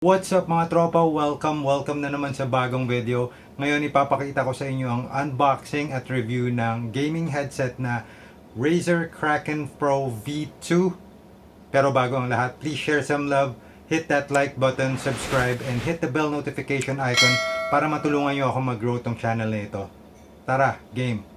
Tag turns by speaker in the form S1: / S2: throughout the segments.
S1: What's up mga tropa? Welcome na naman sa bagong video. Ngayon ipapakita ko sa inyo ang unboxing at review ng gaming headset na RAZER KRAKEN Pro V2. Pero bago ang lahat, please share some love, hit that like button, subscribe, and hit the bell notification icon para matulungan nyo ako mag-grow tong channel na ito. Tara, game!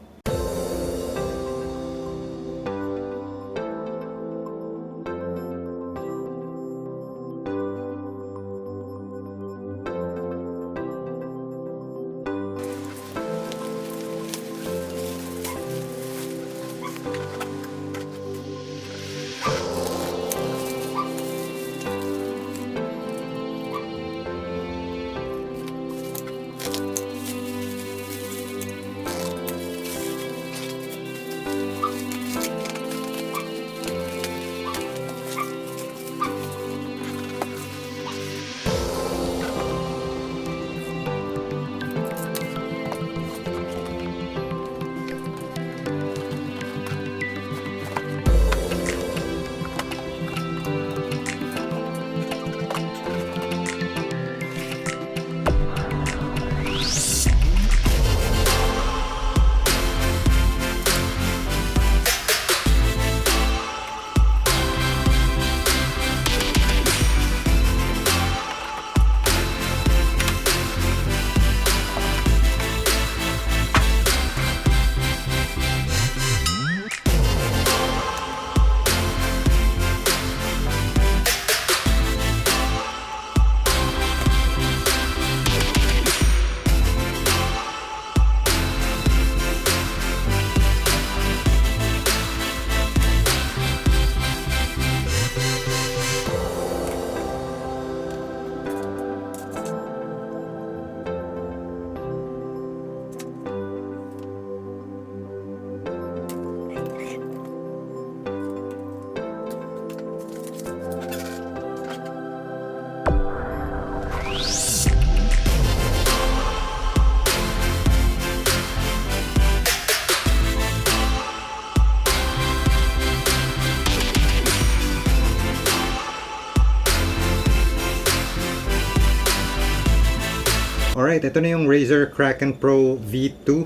S1: Alright, ito na yung RAZER KRAKEN Pro V2.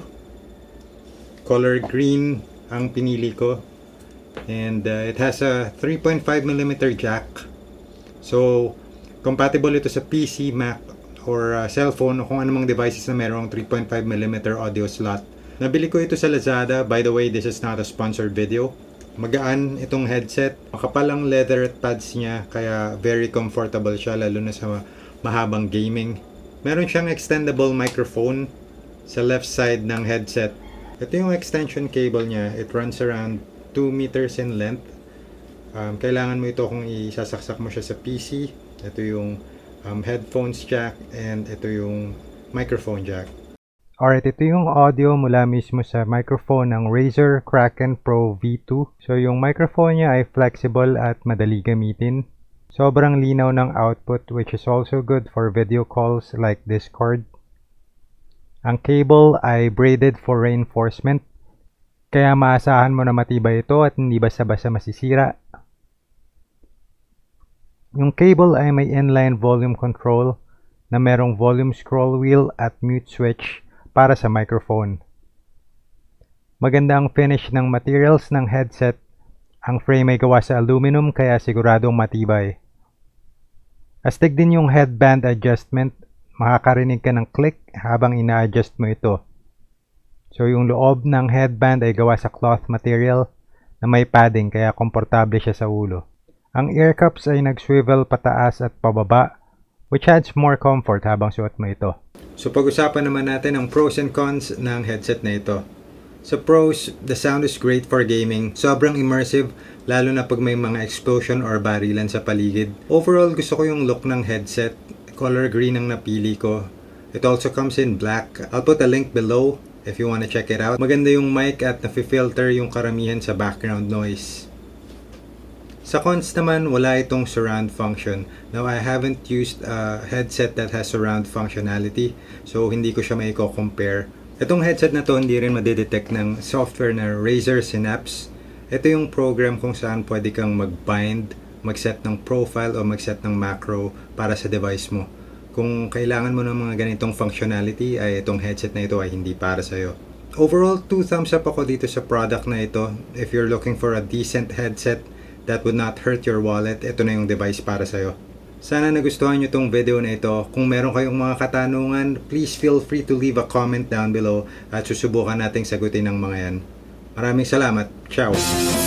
S1: Color green ang pinili ko. And it has a 3.5mm jack. So, compatible ito sa PC, Mac, or cellphone, o kung anumang devices na merong 3.5mm audio slot. Nabili ko ito sa Lazada. By the way, this is not a sponsored video. Magaan itong headset. Makapal ang leather pads niya, kaya very comfortable siya, lalo na sa mahabang gaming. Meron siyang extendable microphone sa left side ng headset. Ito yung extension cable niya. It runs around 2 meters in length. Kailangan mo ito kung isasaksak mo siya sa PC. Ito yung headphones jack, and ito yung microphone jack. Alright, ito yung audio mula mismo sa microphone ng RAZER KRAKEN Pro V2. So yung microphone niya ay flexible at madali gamitin. Sobrang linaw ng output, which is also good for video calls like Discord. Ang cable ay braided for reinforcement, kaya maasahan mo na matibay ito at hindi basta-basta masisira. Yung cable ay may inline volume control na merong volume scroll wheel at mute switch para sa microphone. Maganda ang finish ng materials ng headset. Ang frame ay gawa sa aluminum, kaya siguradong matibay. Astig din yung headband adjustment. Makakarinig ka ng click habang ina-adjust mo ito. So yung loob ng headband ay gawa sa cloth material na may padding, kaya komportable siya sa ulo. Ang ear cups ay nag-swivel pataas at pababa, which adds more comfort habang suot mo ito. So pag-usapan naman natin ang pros and cons ng headset na ito. Sa pros, the sound is great for gaming. Sobrang immersive, lalo na pag may mga explosion or barilan sa paligid. Overall, gusto ko yung look ng headset. Color green ang napili ko. It also comes in black. I'll put a link below if you wanna check it out. Maganda yung mic at nafi-filter yung karamihan sa background noise. Sa cons naman, wala itong surround function. Now, I haven't used a headset that has surround functionality, so hindi ko siya maiko-compare. Itong headset na to hindi rin madidetect ng software na RAZER Synapse. Ito yung program kung saan pwede kang mag-bind mag-set ng profile o mag-set ng macro para sa device mo. Kung kailangan mo ng mga ganitong functionality, ay itong headset na ito ay hindi para sa'yo. Overall, 2 thumbs up ako dito sa product na ito. If you're looking for a decent headset that would not hurt your wallet, ito na yung device para sa'yo. Sana nagustuhan nyo tong video na ito. Kung meron kayong mga katanungan, please feel free to leave a comment down below at susubukan nating sagutin ng mga yan. Maraming salamat. Ciao!